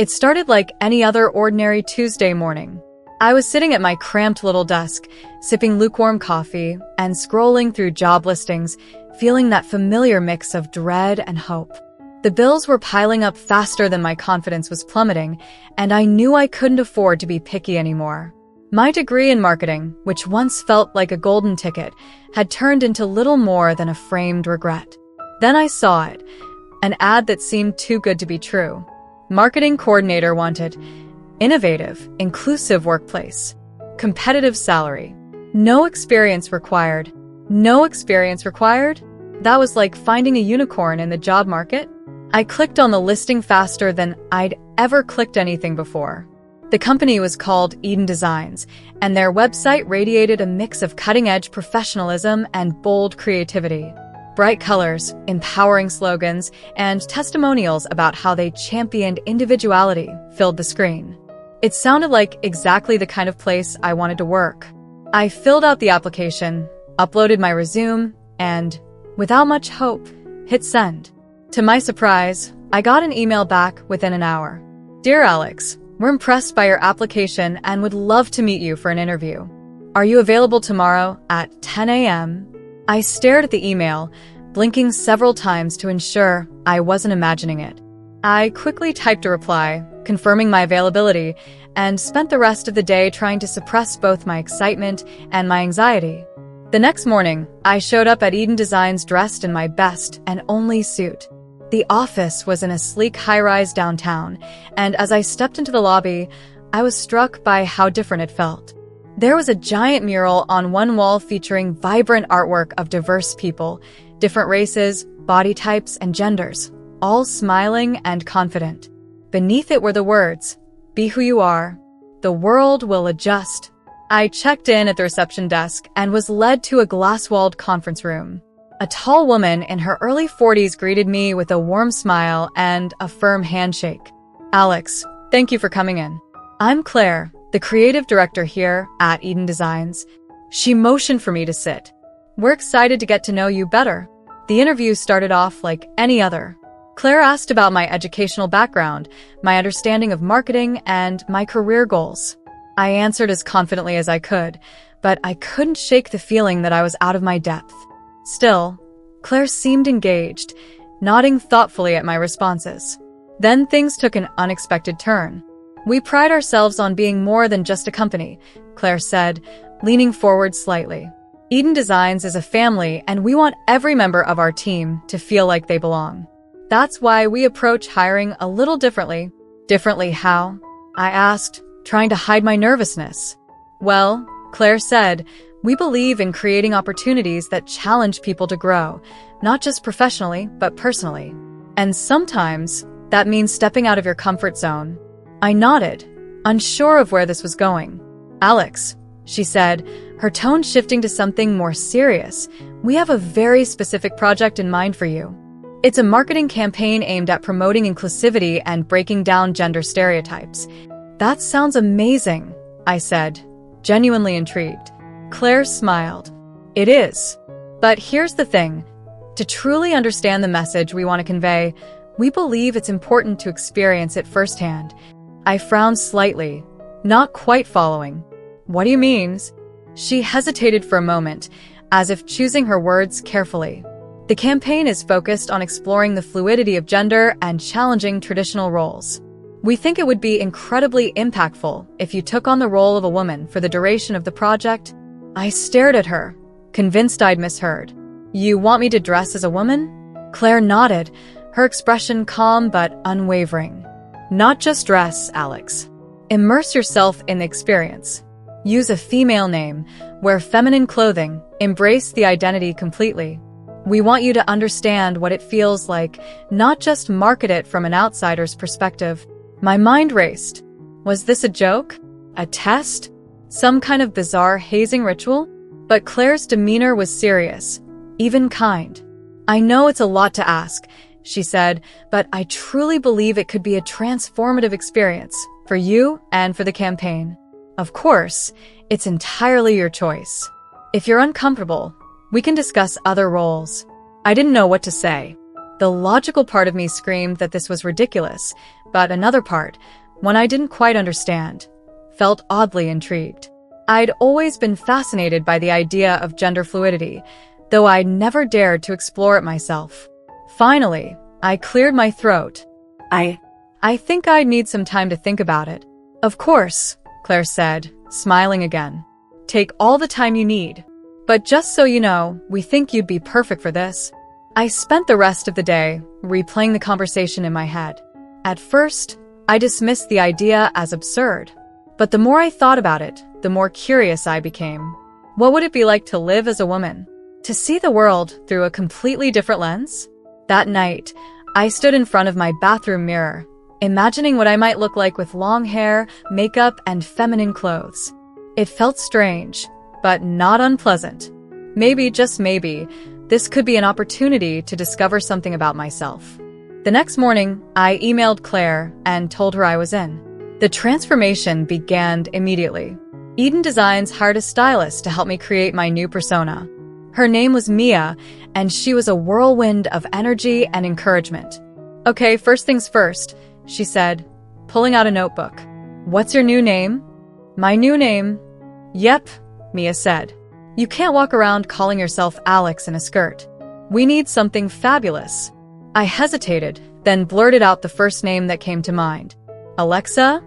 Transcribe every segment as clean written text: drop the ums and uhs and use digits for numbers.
It started like any other ordinary Tuesday morning. I was sitting at my cramped little desk, sipping lukewarm coffee and scrolling through job listings, feeling that familiar mix of dread and hope. The bills were piling up faster than my confidence was plummeting, and I knew I couldn't afford to be picky anymore. My degree in marketing, which once felt like a golden ticket, had turned into little more than a framed regret. Then I saw it, an ad that seemed too good to be true. Marketing coordinator wanted innovative, inclusive workplace, competitive salary, no experience required. No experience required? That was like finding a unicorn in the job market. I clicked on the listing faster than I'd ever clicked anything before. The company was called Eden Designs, and their website radiated a mix of cutting-edge professionalism and bold creativity. Bright colors, empowering slogans, and testimonials about how they championed individuality filled the screen. It sounded like exactly the kind of place I wanted to work. I filled out the application, uploaded my resume, and, without much hope, hit send. To my surprise, I got an email back within an hour. "Dear Alex, we're impressed by your application and would love to meet you for an interview. Are you available tomorrow at 10 a.m.? I stared at the email, blinking several times to ensure I wasn't imagining it. I quickly typed a reply, confirming my availability, and spent the rest of the day trying to suppress both my excitement and my anxiety. The next morning, I showed up at Eden Designs dressed in my best and only suit. The office was in a sleek high-rise downtown, and as I stepped into the lobby, I was struck by how different it felt. There was a giant mural on one wall featuring vibrant artwork of diverse people, different races, body types, and genders, all smiling and confident. Beneath it were the words, "Be who you are. The world will adjust." I checked in at the reception desk and was led to a glass-walled conference room. A tall woman in her early 40s greeted me with a warm smile and a firm handshake. "Alex, thank you for coming in. I'm Claire, the creative director here at Eden Designs." She motioned for me to sit. "We're excited to get to know you better." The interview started off like any other. Claire asked about my educational background, my understanding of marketing, and my career goals. I answered as confidently as I could, but I couldn't shake the feeling that I was out of my depth. Still, Claire seemed engaged, nodding thoughtfully at my responses. Then things took an unexpected turn. "We pride ourselves on being more than just a company," Claire said, leaning forward slightly. "Eden Designs is a family, and we want every member of our team to feel like they belong. That's why we approach hiring a little differently." "Differently how?" I asked, trying to hide my nervousness. "Well," Claire said, "we believe in creating opportunities that challenge people to grow, not just professionally, but personally. And sometimes that means stepping out of your comfort zone." I nodded, unsure of where this was going. "Alex," she said, her tone shifting to something more serious, "we have a very specific project in mind for you. It's a marketing campaign aimed at promoting inclusivity and breaking down gender stereotypes." "That sounds amazing," I said, genuinely intrigued. Claire smiled. "It is. But here's the thing. To truly understand the message we want to convey, we believe it's important to experience it firsthand." I frowned slightly, not quite following. "What do you mean?" She hesitated for a moment, as if choosing her words carefully. "The campaign is focused on exploring the fluidity of gender and challenging traditional roles. We think it would be incredibly impactful if you took on the role of a woman for the duration of the project." I stared at her, convinced I'd misheard. "You want me to dress as a woman?" Claire nodded, her expression calm but unwavering. "Not just dress, Alex. Immerse yourself in the experience. Use a female name, wear feminine clothing, embrace the identity completely. We want you to understand what it feels like, not just market it from an outsider's perspective." My mind raced. Was this a joke? A test? Some kind of bizarre hazing ritual? But Claire's demeanor was serious, even kind. "I know it's a lot to ask," she said, "but I truly believe it could be a transformative experience for you and for the campaign. Of course, it's entirely your choice. If you're uncomfortable, we can discuss other roles." I didn't know what to say. The logical part of me screamed that this was ridiculous, But another part, one I didn't quite understand, felt oddly intrigued. I'd always been fascinated by the idea of gender fluidity, though I'd never dared to explore it myself. Finally, I cleared my throat. I think I'd need some time to think about it. Of course, Claire said, smiling again. Take all the time you need. But just so you know, we think you'd be perfect for this. I spent the rest of the day replaying the conversation in my head. At first, I dismissed the idea as absurd. But the more I thought about it, the more curious I became. What would it be like to live as a woman? To see the world through a completely different lens? That night, I stood in front of my bathroom mirror, imagining what I might look like with long hair, makeup, and feminine clothes. It felt strange, but not unpleasant. Maybe, just maybe, this could be an opportunity to discover something about myself. The next morning, I emailed Claire and told her I was in. The transformation began immediately. Eden Designs hired a stylist to help me create my new persona. Her name was Mia, and she was a whirlwind of energy and encouragement. Okay, first things first, she said, pulling out a notebook. What's your new name? My new name? Yep, Mia said. You can't walk around calling yourself Alex in a skirt. We need something fabulous. I hesitated, then blurted out the first name that came to mind. Alexa?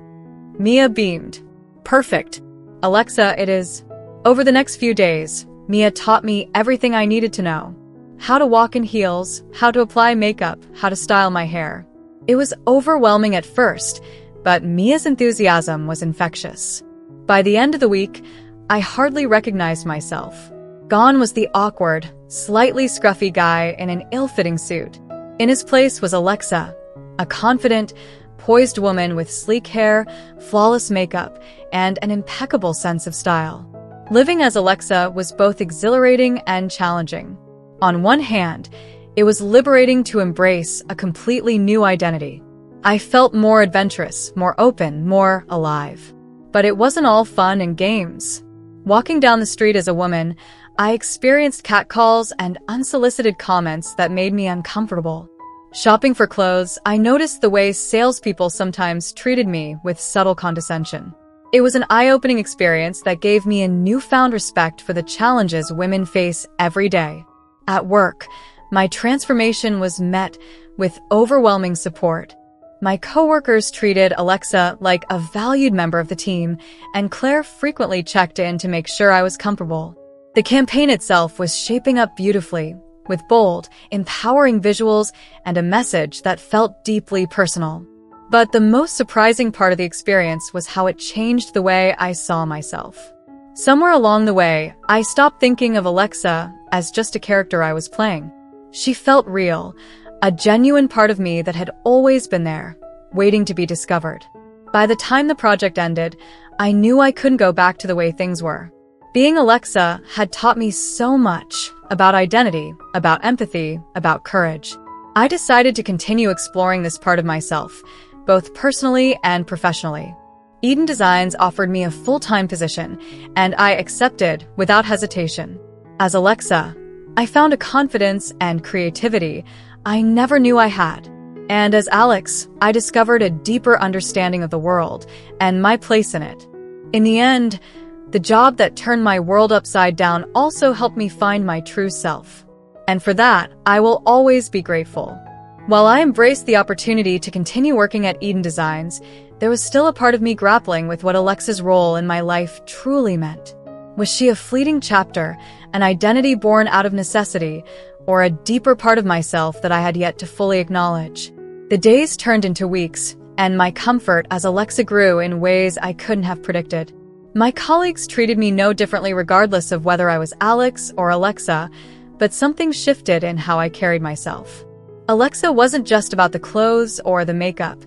Mia beamed. Perfect. Alexa, it is. Over the next few days, Mia taught me everything I needed to know. How to walk in heels, how to apply makeup, how to style my hair. It was overwhelming at first, but Mia's enthusiasm was infectious. By the end of the week, I hardly recognized myself. Gone was the awkward, slightly scruffy guy in an ill-fitting suit. In his place was Alexa, a confident, poised woman with sleek hair, flawless makeup, and an impeccable sense of style. Living as Alexa was both exhilarating and challenging. On one hand, it was liberating to embrace a completely new identity. I felt more adventurous, more open, more alive. But it wasn't all fun and games. Walking down the street as a woman, I experienced catcalls and unsolicited comments that made me uncomfortable. Shopping for clothes, I noticed the way salespeople sometimes treated me with subtle condescension. It was an eye-opening experience that gave me a newfound respect for the challenges women face every day. At work, my transformation was met with overwhelming support. My coworkers treated Alexa like a valued member of the team, and Claire frequently checked in to make sure I was comfortable. The campaign itself was shaping up beautifully, with bold, empowering visuals and a message that felt deeply personal. But the most surprising part of the experience was how it changed the way I saw myself. Somewhere along the way, I stopped thinking of Alexa as just a character I was playing. She felt real, a genuine part of me that had always been there, waiting to be discovered. By the time the project ended, I knew I couldn't go back to the way things were. Being Alexa had taught me so much about identity, about empathy, about courage. I decided to continue exploring this part of myself, both personally and professionally. Eden Designs offered me a full-time position, and I accepted without hesitation. As Alexa, I found a confidence and creativity I never knew I had. And as Alex, I discovered a deeper understanding of the world and my place in it. In the end, the job that turned my world upside down also helped me find my true self. And for that, I will always be grateful. While I embraced the opportunity to continue working at Eden Designs, there was still a part of me grappling with what Alexa's role in my life truly meant. Was she a fleeting chapter, an identity born out of necessity, or a deeper part of myself that I had yet to fully acknowledge? The days turned into weeks, and my comfort as Alexa grew in ways I couldn't have predicted. My colleagues treated me no differently regardless of whether I was Alex or Alexa, but something shifted in how I carried myself. Alexa wasn't just about the clothes or the makeup.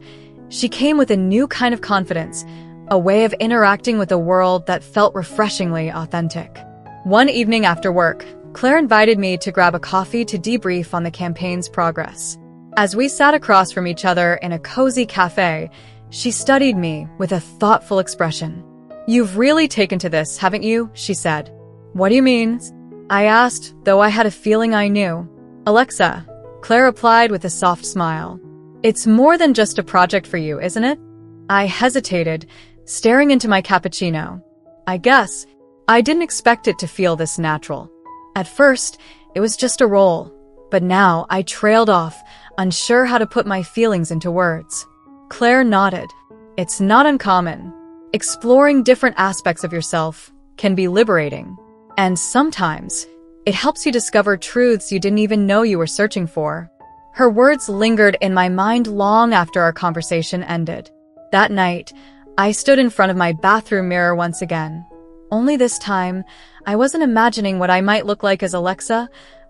She came with a new kind of confidence, a way of interacting with a world that felt refreshingly authentic. One evening after work, Claire invited me to grab a coffee to debrief on the campaign's progress. As we sat across from each other in a cozy cafe, she studied me with a thoughtful expression. "You've really taken to this, haven't you?" she said. "What do you mean?" I asked, though I had a feeling I knew. "Alexa," Claire replied with a soft smile. It's more than just a project for you, isn't it? I hesitated, staring into my cappuccino. I guess I didn't expect it to feel this natural. At first, it was just a role, but now I trailed off, unsure how to put my feelings into words. Claire nodded. It's not uncommon. Exploring different aspects of yourself can be liberating, and sometimes it helps you discover truths you didn't even know you were searching for. Her words lingered in my mind long after our conversation ended. That night, I stood in front of my bathroom mirror once again. Only this time, I wasn't imagining what I might look like as Alexa.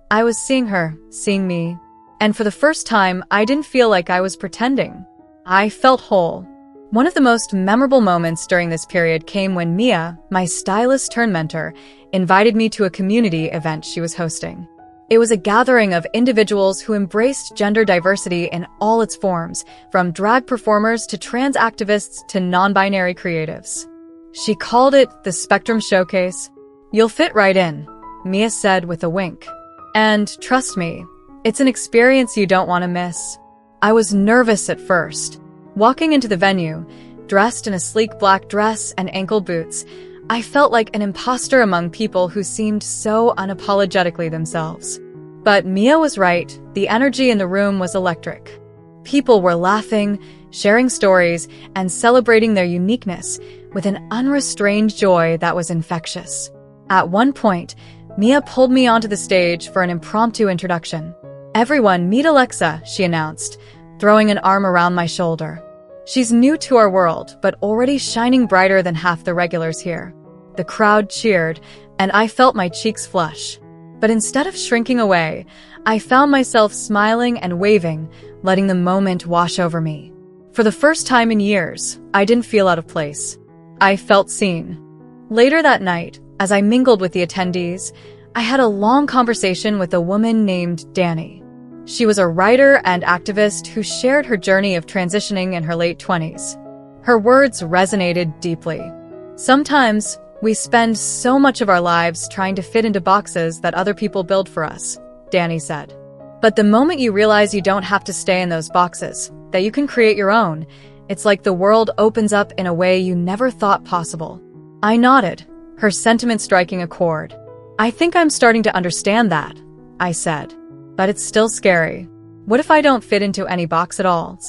I was seeing her, seeing me. And for the first time, I didn't feel like I was pretending. I felt whole. One of the most memorable moments during this period came when Mia, my stylist-turned-mentor, invited me to a community event she was hosting. It was a gathering of individuals who embraced gender diversity in all its forms, from drag performers to trans activists to non-binary creatives. She called it the Spectrum Showcase. You'll fit right in, Mia said with a wink. And trust me, it's an experience you don't want to miss. I was nervous at first. Walking into the venue, dressed in a sleek black dress and ankle boots, I felt like an imposter among people who seemed so unapologetically themselves. But Mia was right. The energy in the room was electric. People were laughing, sharing stories, and celebrating their uniqueness with an unrestrained joy that was infectious. At one point, Mia pulled me onto the stage for an impromptu introduction. "Everyone, meet Alexa," she announced, throwing an arm around my shoulder. "She's new to our world, but already shining brighter than half the regulars here." The crowd cheered, and I felt my cheeks flush. But instead of shrinking away, I found myself smiling and waving, letting the moment wash over me. For the first time in years, I didn't feel out of place. I felt seen. Later that night, as I mingled with the attendees, I had a long conversation with a woman named Dani. She was a writer and activist who shared her journey of transitioning in her late 20s. Her words resonated deeply. "Sometimes, we spend so much of our lives trying to fit into boxes that other people build for us," Dani said. "But the moment you realize you don't have to stay in those boxes, that you can create your own, it's like the world opens up in a way you never thought possible." I nodded, her sentiment striking a chord. "I think I'm starting to understand that," I said. "But it's still scary. What if I don't fit into any box at all?"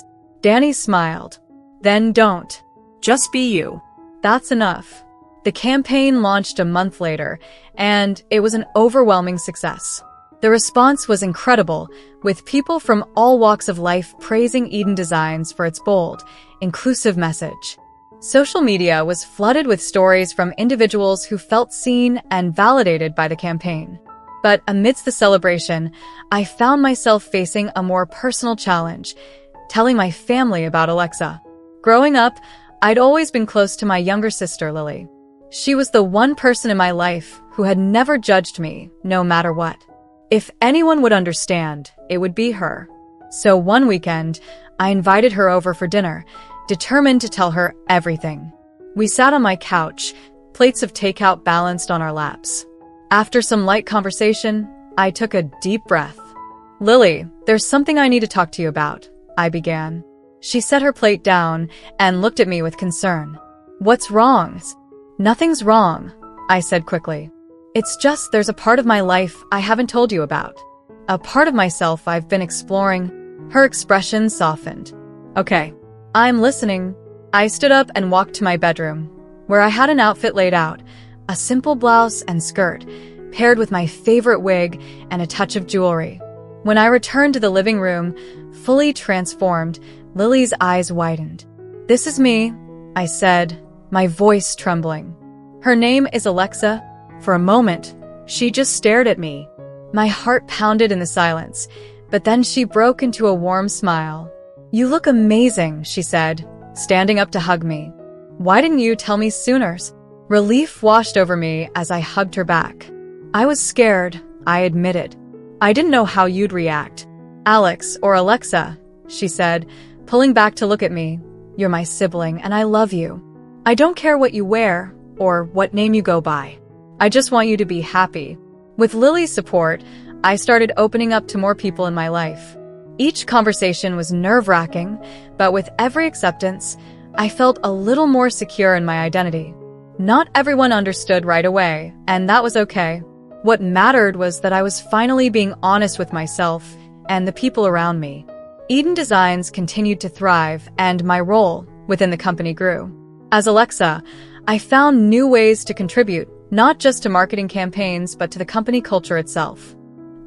Dani smiled. "Then don't. Just be you. That's enough." The campaign launched a month later, and it was an overwhelming success. The response was incredible, with people from all walks of life praising Eden Designs for its bold, inclusive message. Social media was flooded with stories from individuals who felt seen and validated by the campaign. But amidst the celebration, I found myself facing a more personal challenge, telling my family about Alexa. Growing up, I'd always been close to my younger sister, Lily. She was the one person in my life who had never judged me, no matter what. If anyone would understand, it would be her. So one weekend, I invited her over for dinner, determined to tell her everything. We sat on my couch, plates of takeout balanced on our laps. After some light conversation, I took a deep breath. "Lily, there's something I need to talk to you about," I began. She set her plate down and looked at me with concern. "What's wrong?" "Nothing's wrong," I said quickly. "It's just there's a part of my life I haven't told you about. A part of myself I've been exploring." Her expression softened. "Okay, I'm listening." I stood up and walked to my bedroom, where I had an outfit laid out, a simple blouse and skirt, paired with my favorite wig and a touch of jewelry. When I returned to the living room, fully transformed, Lily's eyes widened. "This is me," I said, my voice trembling. "Her name is Alexa." For a moment, she just stared at me. My heart pounded in the silence, but then she broke into a warm smile. "You look amazing," she said, standing up to hug me. "Why didn't you tell me sooner?" Relief washed over me as I hugged her back. "I was scared," I admitted. "I didn't know how you'd react." "Alex or Alexa," she said, pulling back to look at me. "You're my sibling and I love you. I don't care what you wear or what name you go by. I just want you to be happy." With Lily's support, I started opening up to more people in my life. Each conversation was nerve-wracking, but with every acceptance, I felt a little more secure in my identity. Not everyone understood right away, and that was okay. What mattered was that I was finally being honest with myself and the people around me. Eden Designs continued to thrive, and my role within the company grew. As Alexa, I found new ways to contribute, not just to marketing campaigns, but to the company culture itself.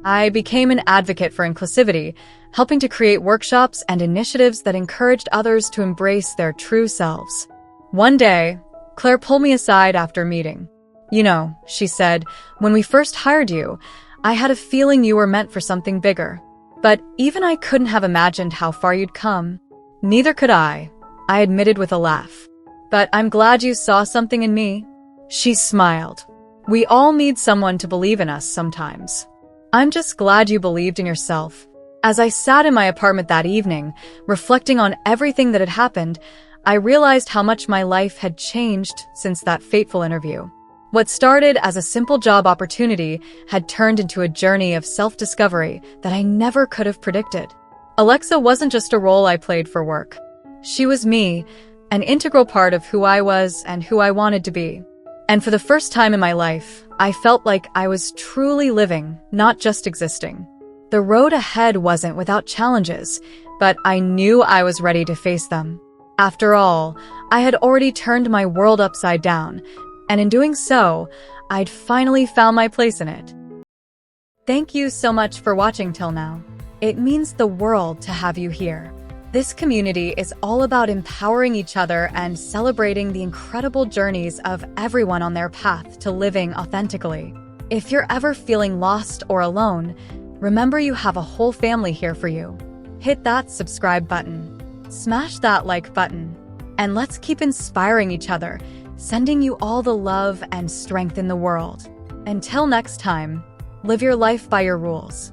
I became an advocate for inclusivity, helping to create workshops and initiatives that encouraged others to embrace their true selves. One day, Claire pulled me aside after a meeting. "You know," she said, "when we first hired you, I had a feeling you were meant for something bigger. But even I couldn't have imagined how far you'd come." "Neither could I admitted with a laugh. "But I'm glad you saw something in me." She smiled. "We all need someone to believe in us sometimes. I'm just glad you believed in yourself." As I sat in my apartment that evening, reflecting on everything that had happened, I realized how much my life had changed since that fateful interview. What started as a simple job opportunity had turned into a journey of self-discovery that I never could have predicted. Alexa wasn't just a role I played for work. She was me, an integral part of who I was and who I wanted to be. And for the first time in my life, I felt like I was truly living, not just existing. The road ahead wasn't without challenges, but I knew I was ready to face them. After all, I had already turned my world upside down, and in doing so, I'd finally found my place in it. Thank you so much for watching till now. It means the world to have you here. This community is all about empowering each other and celebrating the incredible journeys of everyone on their path to living authentically. If you're ever feeling lost or alone, remember you have a whole family here for you. Hit that subscribe button, smash that like button, and let's keep inspiring each other, sending you all the love and strength in the world. Until next time, live your life by your rules.